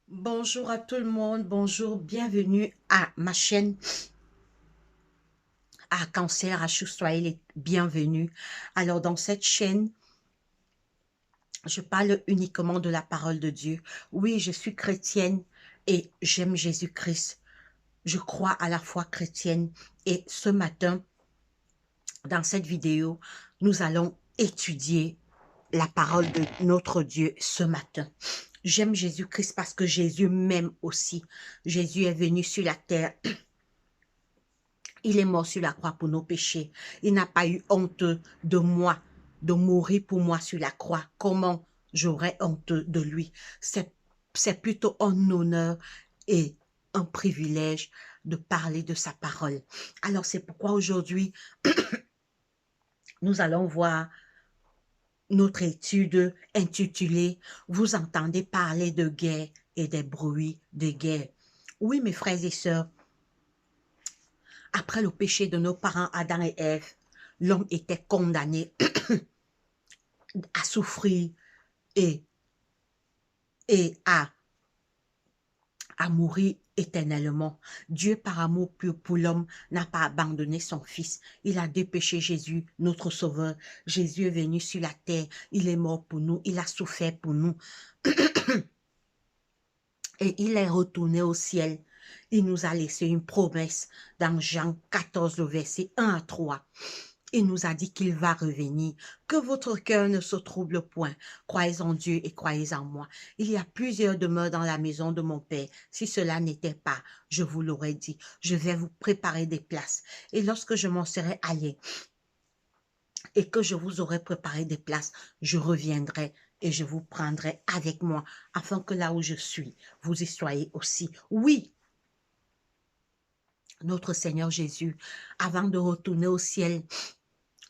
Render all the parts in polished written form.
Bonjour à tout le monde, bonjour, bienvenue à ma chaîne à Cancer à soyez les bienvenus. Alors dans cette chaîne, je parle uniquement de la parole de Dieu. Oui, je suis chrétienne et j'aime Jésus-Christ. Je crois à la foi chrétienne et ce matin, dans cette vidéo, nous allons étudier la parole de notre Dieu ce matin. J'aime Jésus-Christ parce que Jésus m'aime aussi. Jésus est venu sur la terre. Il est mort sur la croix pour nos péchés. Il n'a pas eu honte de moi, de mourir pour moi sur la croix. Comment j'aurais honte de lui? C'est plutôt un honneur et un privilège de parler de sa parole. Alors c'est pourquoi aujourd'hui, nous allons voir notre étude intitulée « Vous entendez parler de guerre et des bruits de guerre ». Oui, mes frères et sœurs, après le péché de nos parents Adam et Ève, l'homme était condamné à souffrir et, et à mourir éternellement. Dieu, par amour pour l'homme, n'a pas abandonné son fils. Il a dépêché Jésus, notre sauveur. Jésus est venu sur la terre. Il est mort pour nous. Il a souffert pour nous. Et il est retourné au ciel. Il nous a laissé une promesse dans Jean 14, le verset 1 à 3. Il nous a dit qu'il va revenir, que votre cœur ne se trouble point. Croyez en Dieu et croyez en moi. Il y a plusieurs demeures dans la maison de mon Père. Si cela n'était pas, je vous l'aurais dit. Je vais vous préparer des places. Et lorsque je m'en serai allé et que je vous aurai préparé des places, je reviendrai et je vous prendrai avec moi, afin que là où je suis, vous y soyez aussi. Oui, notre Seigneur Jésus, avant de retourner au ciel,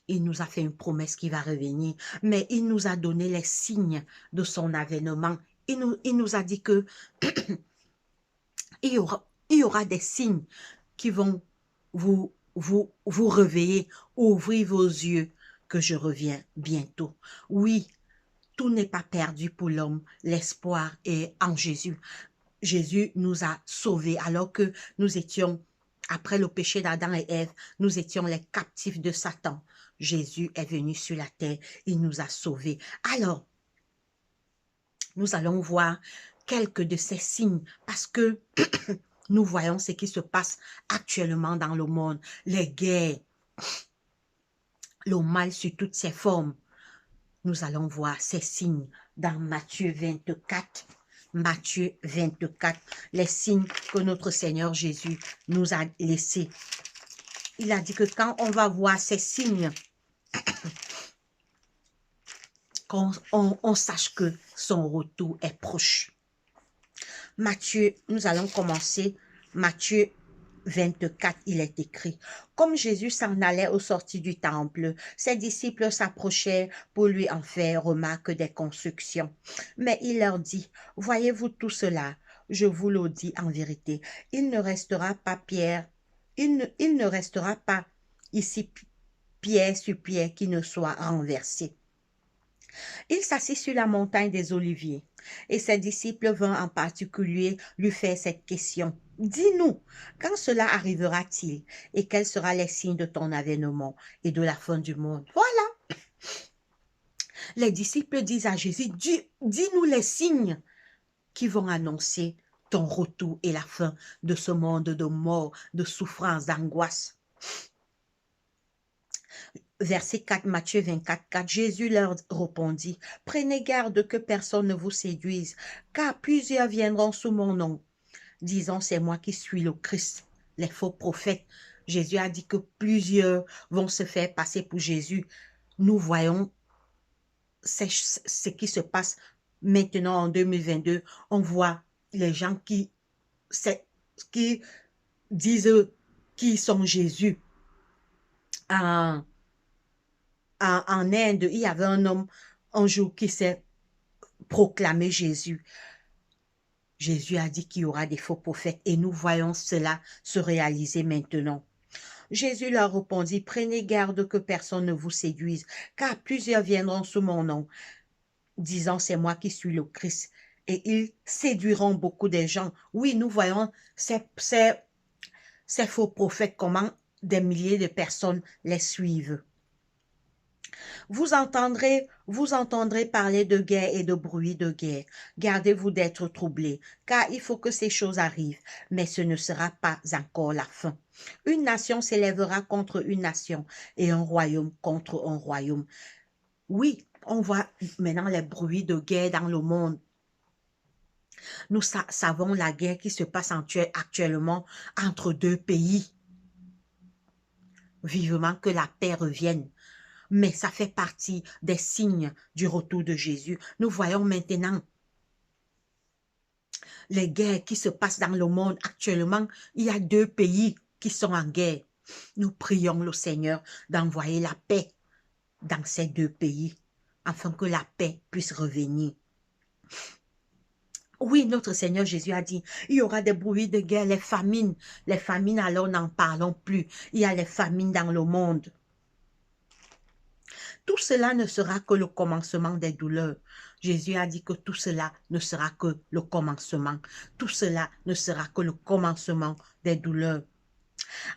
il nous a fait une promesse qui va revenir, mais il nous a donné les signes de son avènement. Il nous a dit que il y aura des signes qui vont vous réveiller, ouvrir vos yeux, que je reviens bientôt. Oui, tout n'est pas perdu pour l'homme. L'espoir est en Jésus. Jésus nous a sauvés alors que nous étions, après le péché d'Adam et Ève, nous étions les captifs de Satan. Jésus est venu sur la terre, il nous a sauvés. Alors, nous allons voir quelques de ces signes parce que nous voyons ce qui se passe actuellement dans le monde, les guerres, le mal sous toutes ses formes. Nous allons voir ces signes dans Matthieu 24. Matthieu 24, les signes que notre Seigneur Jésus nous a laissés. Il a dit que quand on va voir ces signes, qu'on sache que son retour est proche. Matthieu, nous allons commencer. Matthieu 24, il est écrit. Comme Jésus s'en allait au sorties du temple, ses disciples s'approchèrent pour lui en faire remarque des constructions. Mais il leur dit, voyez-vous tout cela? Je vous le dis en vérité, il ne restera pas pierre, il ne restera pas ici pierre sur pierre qui ne soit renversée. Il s'assit sur la montagne des Oliviers, et ses disciples vinrent en particulier lui faire cette question. Dis-nous, quand cela arrivera-t-il, et quels seront les signes de ton avènement et de la fin du monde? Voilà, les disciples disent à Jésus, dis-nous les signes qui vont annoncer ton retour et la fin de ce monde de mort, de souffrance, d'angoisse. Verset 4, Matthieu 24, 4, Jésus leur répondit, « Prenez garde que personne ne vous séduise, car plusieurs viendront sous mon nom, disant, c'est moi qui suis le Christ. » Les faux prophètes. Jésus a dit que plusieurs vont se faire passer pour Jésus. Nous voyons ce qui se passe maintenant en 2022. On voit les gens qui disent qui sont Jésus. En Inde, il y avait un homme un jour qui s'est proclamé Jésus. Jésus a dit qu'il y aura des faux prophètes et nous voyons cela se réaliser maintenant. Jésus leur répondit, prenez garde que personne ne vous séduise, car plusieurs viendront sous mon nom, disant c'est moi qui suis le Christ, et ils séduiront beaucoup de gens. Oui, nous voyons ces faux prophètes, comment des milliers de personnes les suivent. Vous entendrez parler de guerre et de bruit de guerre. Gardez-vous d'être troublés, car il faut que ces choses arrivent, mais ce ne sera pas encore la fin. Une nation s'élèvera contre une nation et un royaume contre un royaume. Oui, on voit maintenant les bruits de guerre dans le monde. Nous savons la guerre qui se passe actuellement entre deux pays. Vivement que la paix revienne. Mais ça fait partie des signes du retour de Jésus. Nous voyons maintenant les guerres qui se passent dans le monde actuellement. Il y a deux pays qui sont en guerre. Nous prions le Seigneur d'envoyer la paix dans ces deux pays, afin que la paix puisse revenir. Oui, notre Seigneur Jésus a dit, il y aura des bruits de guerre, les famines, alors n'en parlons plus. Il y a les famines dans le monde. Tout cela ne sera que le commencement des douleurs. Jésus a dit que tout cela ne sera que le commencement. Tout cela ne sera que le commencement des douleurs.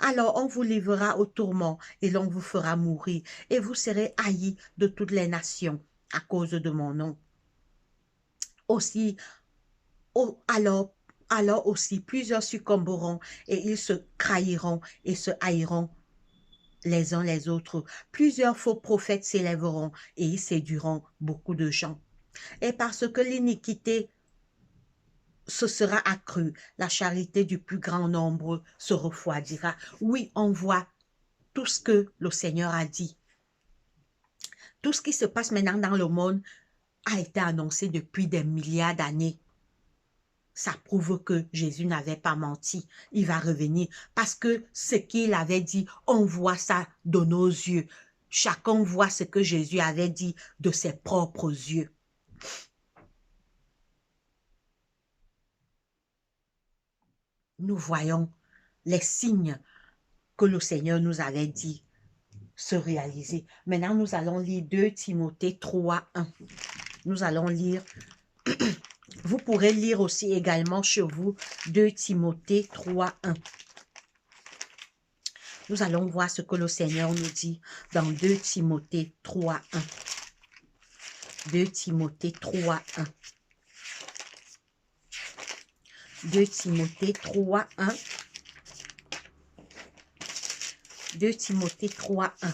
Alors on vous livrera au tourment et l'on vous fera mourir et vous serez haïs de toutes les nations à cause de mon nom. Aussi, alors aussi plusieurs succomberont et ils se trahiront et se haïront les uns les autres. Plusieurs faux prophètes s'élèveront et ils séduiront beaucoup de gens. Et parce que l'iniquité se sera accrue, la charité du plus grand nombre se refroidira. Oui, on voit tout ce que le Seigneur a dit. Tout ce qui se passe maintenant dans le monde a été annoncé depuis des milliards d'années. Ça prouve que Jésus n'avait pas menti. Il va revenir parce que ce qu'il avait dit, on voit ça de nos yeux. Chacun voit ce que Jésus avait dit de ses propres yeux. Nous voyons les signes que le Seigneur nous avait dit se réaliser. Maintenant, nous allons lire 2 Timothée 3, 1. Nous allons lire... Vous pourrez lire aussi également chez vous 2 Timothée 3, 1. Nous allons voir ce que le Seigneur nous dit dans 2 Timothée 3, 1. 2 Timothée 3, 1. 2 Timothée 3, 1. 2 Timothée 3, 1.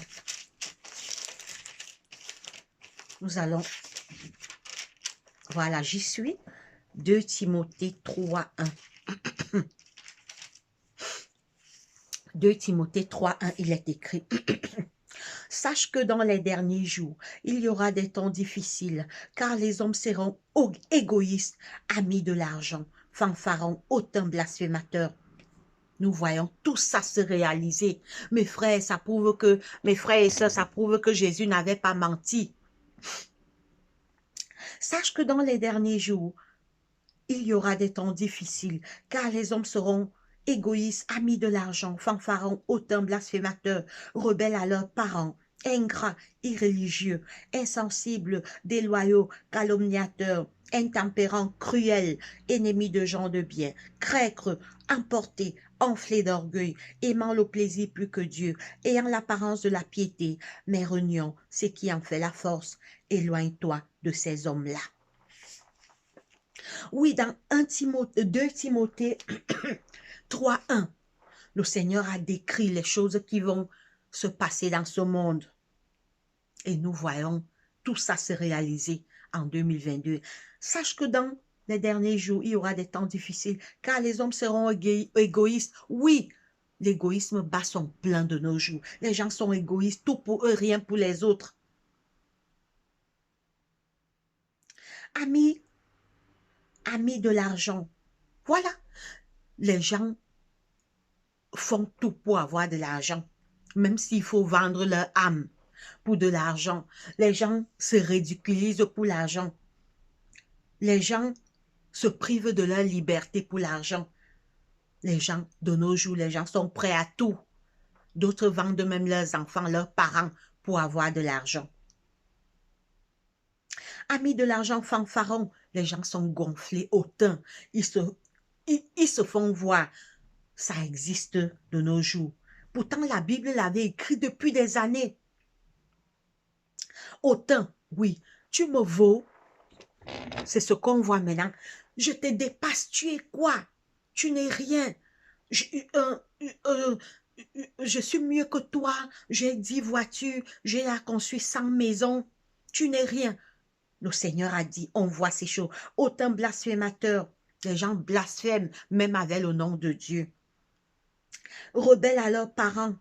Nous allons... Voilà, j'y suis. 2 Timothée 3, 1. 2 Timothée 3, 1, il est écrit. Sache que dans les derniers jours, il y aura des temps difficiles, car les hommes seront égoïstes, amis de l'argent, fanfarons, hautains blasphémateurs. Nous voyons tout ça se réaliser. Mes frères, ça prouve que, mes frères et sœurs, ça prouve que Jésus n'avait pas menti. Sache que dans les derniers jours, il y aura des temps difficiles, car les hommes seront égoïstes, amis de l'argent, fanfarons, hautains, blasphémateurs, rebelles à leurs parents, ingrats, irréligieux, insensibles, déloyaux, calomniateurs, intempérants, cruels, ennemis de gens de bien, crècres, emportés, enflés d'orgueil, aimant le plaisir plus que Dieu, ayant l'apparence de la piété, mais reniant ce qui en fait la force. Éloigne-toi de ces hommes-là. Oui, dans 2 Timothée 3, 1, le Seigneur a décrit les choses qui vont se passer dans ce monde. Et nous voyons tout ça se réaliser en 2022. Sache que dans les derniers jours, il y aura des temps difficiles, car les hommes seront égoïstes. Oui, l'égoïsme bat son plein de nos jours. Les gens sont égoïstes, tout pour eux, rien pour les autres. Amis de l'argent. Voilà. Les gens font tout pour avoir de l'argent, même s'il faut vendre leur âme pour de l'argent. Les gens se ridiculisent pour l'argent. Les gens se privent de leur liberté pour l'argent. Les gens, de nos jours, les gens sont prêts à tout. D'autres vendent même leurs enfants, leurs parents pour avoir de l'argent. Amis de l'argent fanfarons, Les gens sont gonflés, hautains. Ils se font voir. Ça existe de nos jours. Pourtant, la Bible l'avait écrit depuis des années. Hautain, oui, tu me vaux. C'est ce qu'on voit maintenant. Je te dépasse, tu es quoi? Tu n'es rien. Je, euh, euh, je suis mieux que toi. J'ai 10 voitures, j'ai la construit 100 maisons. Tu n'es rien. Le Seigneur a dit, on voit ces choses. Autant blasphémateurs, les gens blasphèment même avec le nom de Dieu. Rebelles à leurs parents.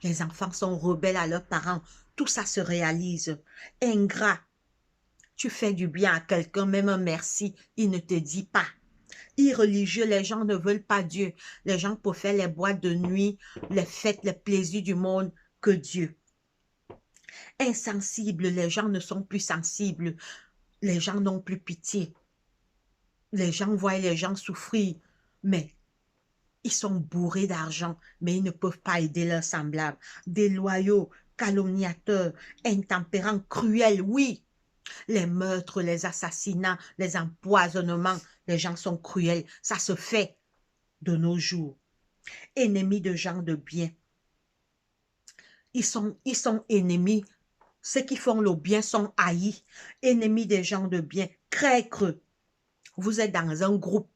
Les enfants sont rebelles à leurs parents. Tout ça se réalise. Ingrat. Tu fais du bien à quelqu'un, même un merci, il ne te dit pas. Irreligieux, les gens ne veulent pas Dieu. Les gens préfèrent les boîtes de nuit, les fêtes, les plaisirs du monde que Dieu. Insensibles, les gens ne sont plus sensibles. Les gens n'ont plus pitié. Les gens voient les gens souffrir, mais ils sont bourrés d'argent, mais ils ne peuvent pas aider leurs semblables. Déloyaux, calomniateurs, intempérants, cruels, oui. Les meurtres, les assassinats, les empoisonnements, les gens sont cruels. Ça se fait de nos jours. Ennemis de gens de bien. Ils sont ennemis. Ceux qui font le bien sont haïs. Ennemis des gens de bien. Crècre. Vous êtes dans un groupe,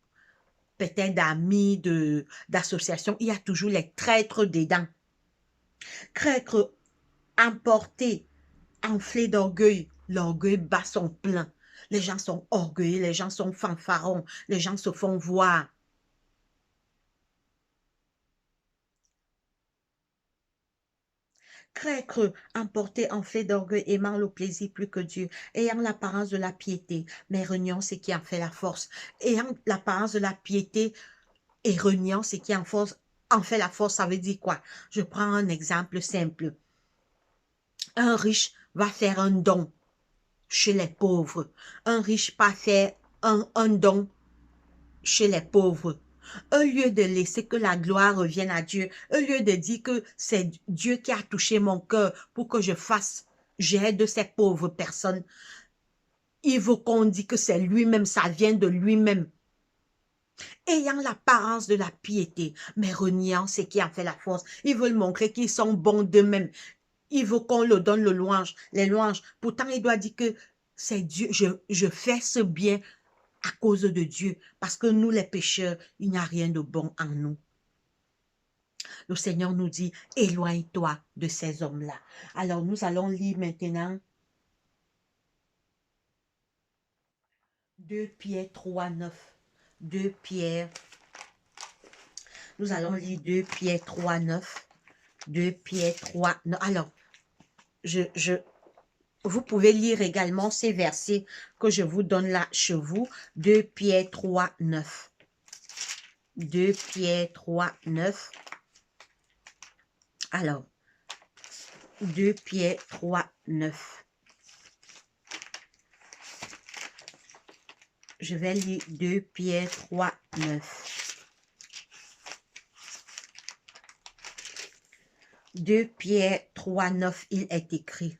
peut-être d'amis, d'associations. Il y a toujours les traîtres dedans. Crècre, emporté, enflé d'orgueil. L'orgueil bat son plein. Les gens sont orgueilleux, les gens sont fanfarons, les gens se font voir. Crècre, emporté, enflé d'orgueil, aimant le plaisir plus que Dieu, ayant l'apparence de la piété, mais reniant ce qui en fait la force. Ayant l'apparence de la piété et reniant ce qui en fait la force, ça veut dire quoi? Je prends un exemple simple. Un riche va faire un don chez les pauvres. Un riche va faire un don chez les pauvres. Au lieu de laisser que la gloire revienne à Dieu, au lieu de dire que c'est Dieu qui a touché mon cœur pour que je fasse, j'aide ces pauvres personnes, il veut qu'on dise que c'est lui-même, ça vient de lui-même. Ayant l'apparence de la piété, mais reniant ce qui en fait la force. Ils veulent montrer qu'ils sont bons d'eux-mêmes. Il veut qu'on le donne les louanges. Pourtant, il doit dire que c'est Dieu, je fais ce bien à cause de Dieu, parce que nous les pécheurs, il n'y a rien de bon en nous. Le Seigneur nous dit, éloigne-toi de ces hommes-là. Alors nous allons lire maintenant 2 Pierre 3, 9. 2 Pierre, nous allons lire 2 Pierre 3, 9. 2 Pierre 3, 9. Alors, vous pouvez lire également ces versets que je vous donne là chez vous. 2 Pierre 3, 9. 2 Pierre 3, 9. Alors, 2 Pierre 3, 9. Je vais lire 2 Pierre 3, 9. 2 Pierre 3, 9, il est écrit.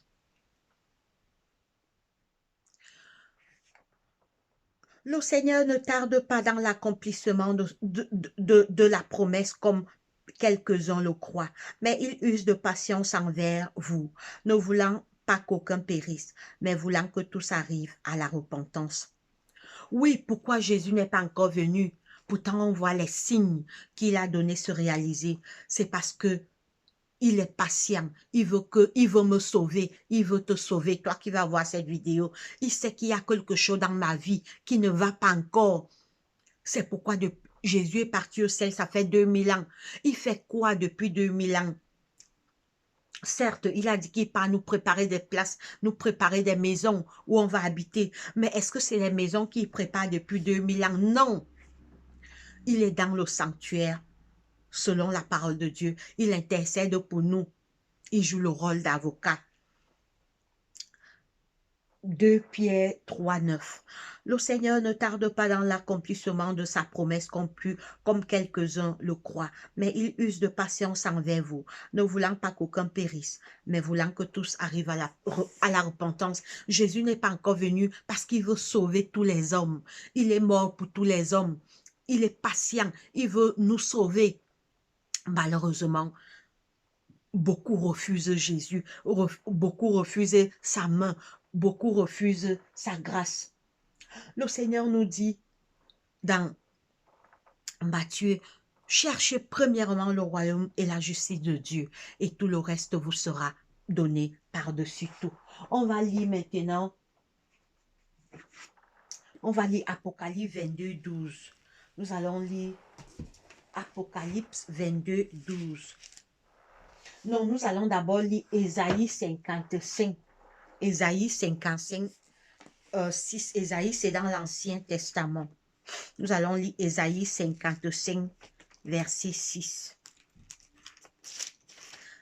Le Seigneur ne tarde pas dans l'accomplissement de la promesse comme quelques-uns le croient, mais il use de patience envers vous, ne voulant pas qu'aucun périsse, mais voulant que tous arrivent à la repentance. Oui, pourquoi Jésus n'est pas encore venu? Pourtant, on voit les signes qu'il a donnés se réaliser. C'est parce que il est patient, il veut me sauver, il veut te sauver, toi qui vas voir cette vidéo. Il sait qu'il y a quelque chose dans ma vie qui ne va pas encore. C'est pourquoi Jésus est parti au ciel, ça fait 2000 ans. Il fait quoi depuis 2000 ans? Certes, il a dit qu'il va nous préparer des places, nous préparer des maisons où on va habiter. Mais est-ce que c'est les maisons qu'il prépare depuis 2000 ans? Non. Il est dans le sanctuaire, selon la parole de Dieu. Il intercède pour nous. Il joue le rôle d'avocat. 2 Pierre 3, 9. Le Seigneur ne tarde pas dans l'accomplissement de sa promesse comme quelques-uns le croient, mais il use de patience envers vous, ne voulant pas qu'aucun périsse, mais voulant que tous arrivent à la repentance. Jésus n'est pas encore venu parce qu'il veut sauver tous les hommes. Il est mort pour tous les hommes. Il est patient. Il veut nous sauver. Malheureusement, beaucoup refusent Jésus, beaucoup refusent sa main, beaucoup refusent sa grâce. Le Seigneur nous dit dans Matthieu, cherchez premièrement le royaume et la justice de Dieu, et tout le reste vous sera donné par-dessus tout. On va lire maintenant, on va lire Apocalypse 22, 12. Nous allons lire Apocalypse 22, 12. Non, nous allons d'abord lire Ésaïe 55. Ésaïe 55, 6. Ésaïe, c'est dans l'Ancien Testament. Nous allons lire Ésaïe 55, verset 6.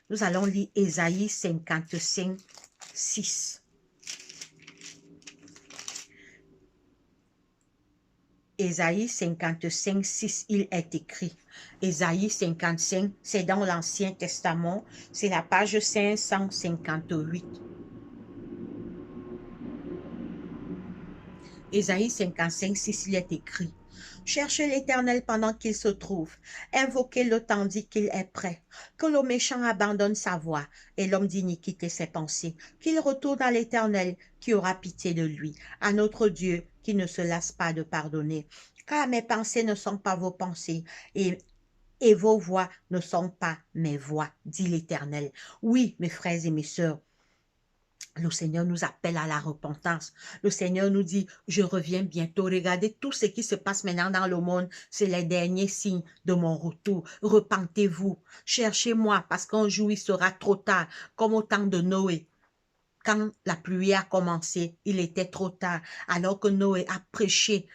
Nous allons lire Ésaïe 55, 6. Ésaïe 55, 6, il est écrit. Ésaïe 55, c'est dans l'Ancien Testament, c'est la page 558. Ésaïe 55, 6, il est écrit. Cherchez l'Éternel pendant qu'il se trouve, invoquez-le tandis qu'il est prêt, que le méchant abandonne sa voie et l'homme d'iniquité ses pensées, qu'il retourne à l'Éternel qui aura pitié de lui, à notre Dieu qui ne se lasse pas de pardonner. Car mes pensées ne sont pas vos pensées et vos voix ne sont pas mes voix, dit l'Éternel. Oui, mes frères et mes sœurs, le Seigneur nous appelle à la repentance. Le Seigneur nous dit, je reviens bientôt. Regardez tout ce qui se passe maintenant dans le monde. C'est les derniers signes de mon retour. Repentez-vous. Cherchez-moi parce qu'un jour il sera trop tard, comme au temps de Noé. Quand la pluie a commencé, il était trop tard. Alors que Noé a prêché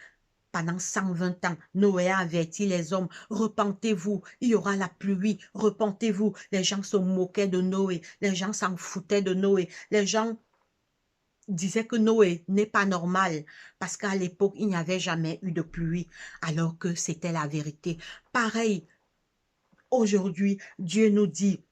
pendant 120 ans, Noé a averti les hommes, repentez-vous, il y aura la pluie, repentez-vous. Les gens se moquaient de Noé, les gens s'en foutaient de Noé, les gens disaient que Noé n'est pas normal parce qu'à l'époque, il n'y avait jamais eu de pluie, alors que c'était la vérité. Pareil, aujourd'hui, Dieu nous dit,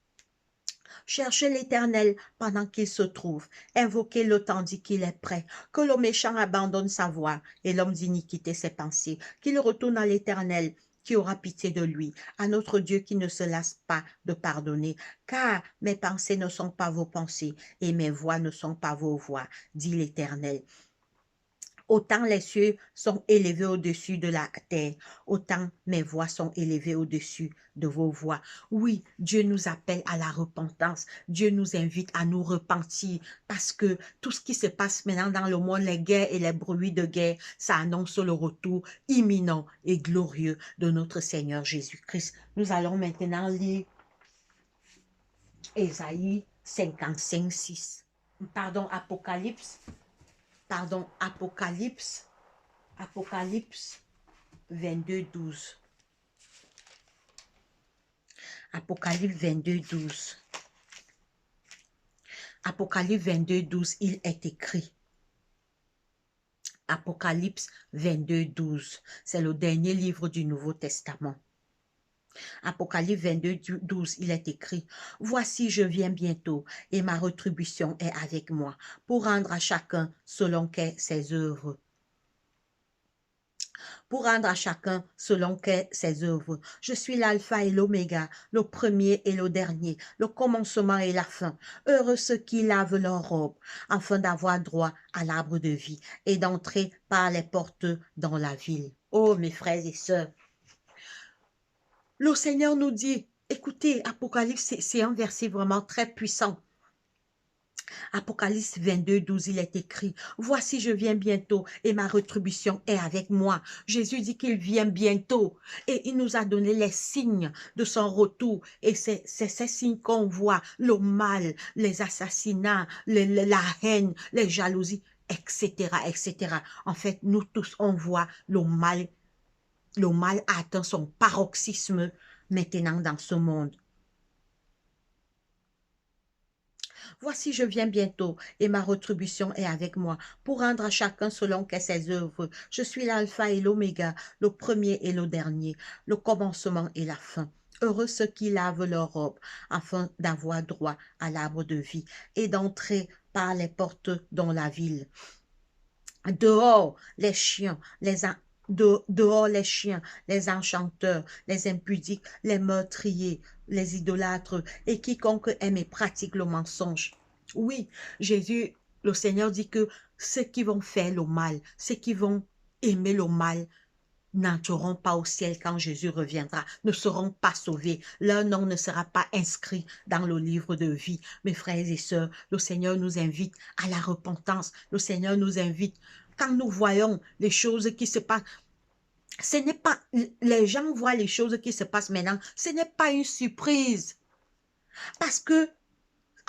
cherchez l'Éternel pendant qu'il se trouve, invoquez-le tandis qu'il est prêt, que le méchant abandonne sa voie et l'homme d'iniquité ses pensées, qu'il retourne à l'Éternel qui aura pitié de lui, à notre Dieu qui ne se lasse pas de pardonner, car mes pensées ne sont pas vos pensées et mes voix ne sont pas vos voix, dit l'Éternel. Autant les cieux sont élevés au-dessus de la terre, autant mes voix sont élevées au-dessus de vos voix. Oui, Dieu nous appelle à la repentance. Dieu nous invite à nous repentir parce que tout ce qui se passe maintenant dans le monde, les guerres et les bruits de guerre, ça annonce le retour imminent et glorieux de notre Seigneur Jésus-Christ. Nous allons maintenant lire Ésaïe 55, 6. Pardon, Apocalypse 22, 12. Apocalypse 22, 12. Apocalypse 22, 12, il est écrit. Apocalypse 22, 12. C'est le dernier livre du Nouveau Testament. Apocalypse 22, 12, il est écrit, « Voici, je viens bientôt, et ma rétribution est avec moi, pour rendre à chacun selon qu'est ses œuvres. » Pour rendre à chacun selon qu'est ses œuvres. Je suis l'alpha et l'oméga, le premier et le dernier, le commencement et la fin. Heureux ceux qui lavent leurs robes, afin d'avoir droit à l'arbre de vie et d'entrer par les portes dans la ville. Oh, mes frères et sœurs, le Seigneur nous dit, écoutez, Apocalypse, c'est un verset vraiment très puissant. Apocalypse 22, 12, il est écrit, « Voici, je viens bientôt et ma rétribution est avec moi. » Jésus dit qu'il vient bientôt et il nous a donné les signes de son retour. Et c'est ces signes qu'on voit, le mal, les assassinats, la haine, les jalousies, etc., etc. En fait, nous tous, on voit le mal a atteint son paroxysme maintenant dans ce monde. Voici, je viens bientôt, et ma rétribution est avec moi, pour rendre à chacun selon que ses œuvres. Je suis l'alpha et l'oméga, le premier et le dernier, le commencement et la fin. Heureux ceux qui lavent leur robe, afin d'avoir droit à l'arbre de vie, et d'entrer par les portes dans la ville. Dehors les chiens, dehors les chiens, les enchanteurs, les impudiques, les meurtriers, les idolâtres et quiconque aime et pratique le mensonge. Oui, Jésus, le Seigneur dit que ceux qui vont faire le mal, ceux qui vont aimer le mal, n'entreront pas au ciel quand Jésus reviendra, ne seront pas sauvés. Leur nom ne sera pas inscrit dans le livre de vie. Mes frères et sœurs, le Seigneur nous invite à la repentance. Le Seigneur nous invite, quand nous voyons les choses qui se passent, ce n'est pas, les gens voient les choses qui se passent maintenant, ce n'est pas une surprise. Parce que,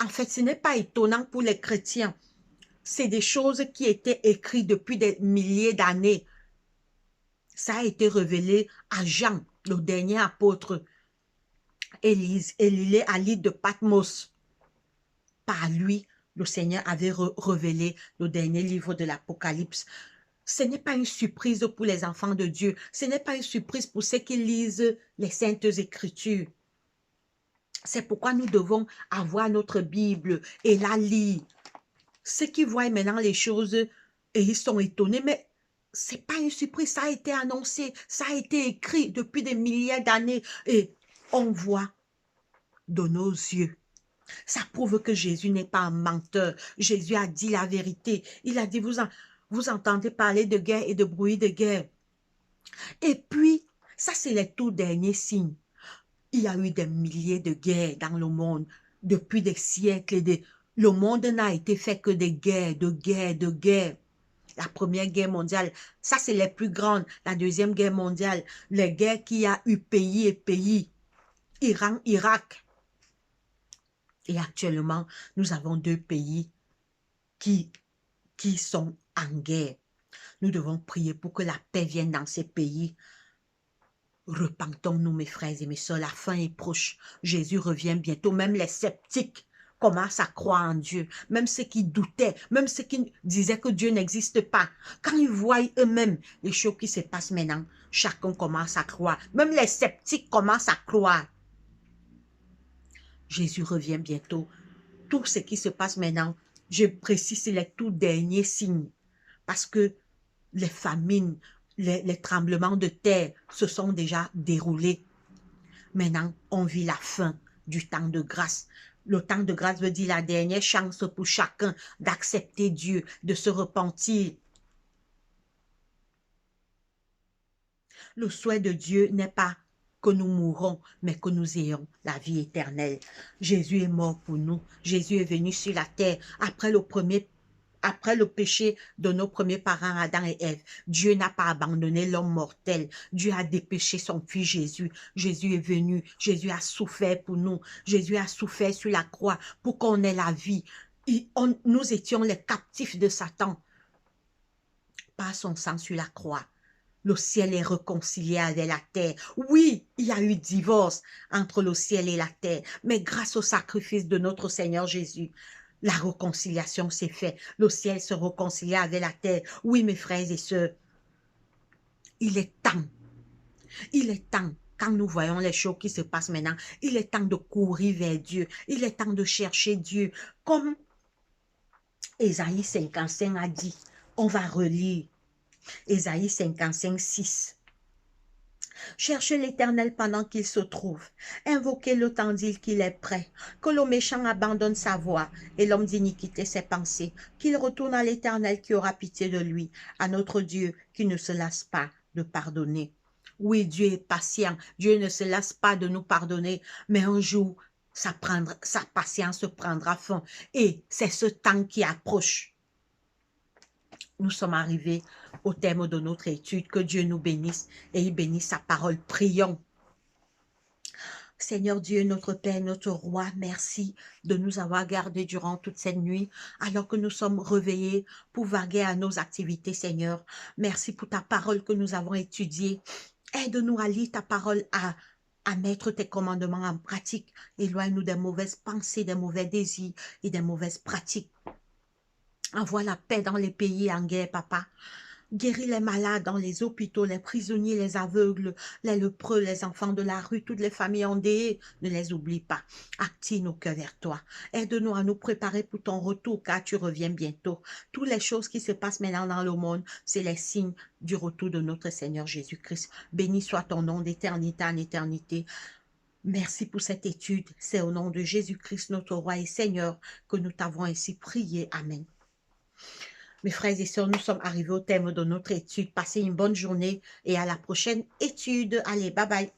en fait, ce n'est pas étonnant pour les chrétiens. C'est des choses qui étaient écrites depuis des milliers d'années. Ça a été révélé à Jean, le dernier apôtre, Élysée à l'île de Patmos. Par lui, le Seigneur avait révélé le dernier livre de l'Apocalypse. Ce n'est pas une surprise pour les enfants de Dieu. Ce n'est pas une surprise pour ceux qui lisent les Saintes Écritures. C'est pourquoi nous devons avoir notre Bible et la lire. Ceux qui voient maintenant les choses et ils sont étonnés, mais c'est pas une surprise, ça a été annoncé, ça a été écrit depuis des milliers d'années et on voit de nos yeux. Ça prouve que Jésus n'est pas un menteur. Jésus a dit la vérité. Il a dit, vous entendez parler de guerre et de bruit de guerre. Et puis, ça c'est les tout derniers signes. Il y a eu des milliers de guerres dans le monde depuis des siècles. Le monde n'a été fait que des guerres, de guerres, de guerres. La première guerre mondiale, ça c'est les plus grandes. La deuxième guerre mondiale, les guerres qu'il y a eu pays et pays. Iran, Irak. Et actuellement, nous avons deux pays qui sont en guerre. Nous devons prier pour que la paix vienne dans ces pays. Repentons-nous, mes frères et mes soeurs, la fin est proche. Jésus revient bientôt. Même les sceptiques commencent à croire en Dieu. Même ceux qui doutaient, même ceux qui disaient que Dieu n'existe pas. Quand ils voient eux-mêmes les choses qui se passent maintenant, chacun commence à croire. Même les sceptiques commencent à croire. Jésus revient bientôt. Tout ce qui se passe maintenant, je précise, c'est les tout derniers signes. Parce que les famines, les tremblements de terre se sont déjà déroulés. Maintenant, on vit la fin du temps de grâce. Le temps de grâce veut dire la dernière chance pour chacun d'accepter Dieu, de se repentir. Le souhait de Dieu n'est pas que nous mourrons, mais que nous ayons la vie éternelle. Jésus est mort pour nous. Jésus est venu sur la terre après le péché de nos premiers parents, Adam et Ève. Dieu n'a pas abandonné l'homme mortel. Dieu a dépêché son fils Jésus. Jésus est venu. Jésus a souffert pour nous. Jésus a souffert sur la croix pour qu'on ait la vie. Nous étions les captifs de Satan. Par son sang sur la croix, le ciel est réconcilié avec la terre. Oui, il y a eu divorce entre le ciel et la terre, mais grâce au sacrifice de notre Seigneur Jésus, la réconciliation s'est faite. Le ciel se réconcilie avec la terre. Oui, mes frères et sœurs, il est temps. Il est temps, quand nous voyons les choses qui se passent maintenant, il est temps de courir vers Dieu. Il est temps de chercher Dieu. Comme Ésaïe 55 a dit, on va relire Ésaïe 55, 6. Cherchez l'Éternel pendant qu'il se trouve. Invoquez-le tandis qu'il est prêt. Que le méchant abandonne sa voie et l'homme d'iniquité ses pensées. Qu'il retourne à l'Éternel qui aura pitié de lui, à notre Dieu qui ne se lasse pas de pardonner. Oui, Dieu est patient. Dieu ne se lasse pas de nous pardonner. Mais un jour, sa patience prendra fin. Et c'est ce temps qui approche. Nous sommes arrivés au terme de notre étude. Que Dieu nous bénisse et il bénisse sa parole. Prions. Seigneur Dieu, notre Père, notre Roi, merci de nous avoir gardés durant toute cette nuit, alors que nous sommes réveillés pour vaguer à nos activités, Seigneur. Merci pour ta parole que nous avons étudiée. Aide-nous à lire ta parole, à à mettre tes commandements en pratique. Éloigne-nous des mauvaises pensées, des mauvais désirs et des mauvaises pratiques. Envoie la paix dans les pays en guerre, papa. Guéris les malades dans les hôpitaux, les prisonniers, les aveugles, les lépreux, les enfants de la rue, toutes les familles endeuillées. Ne les oublie pas. Active nos cœurs vers toi. Aide-nous à nous préparer pour ton retour, car tu reviens bientôt. Toutes les choses qui se passent maintenant dans le monde, c'est les signes du retour de notre Seigneur Jésus-Christ. Béni soit ton nom d'éternité en éternité. Merci pour cette étude. C'est au nom de Jésus-Christ, notre roi et Seigneur, que nous t'avons ainsi prié. Amen. Mes frères et sœurs, nous sommes arrivés au terme de notre étude. Passez une bonne journée et à la prochaine étude. Allez, bye bye.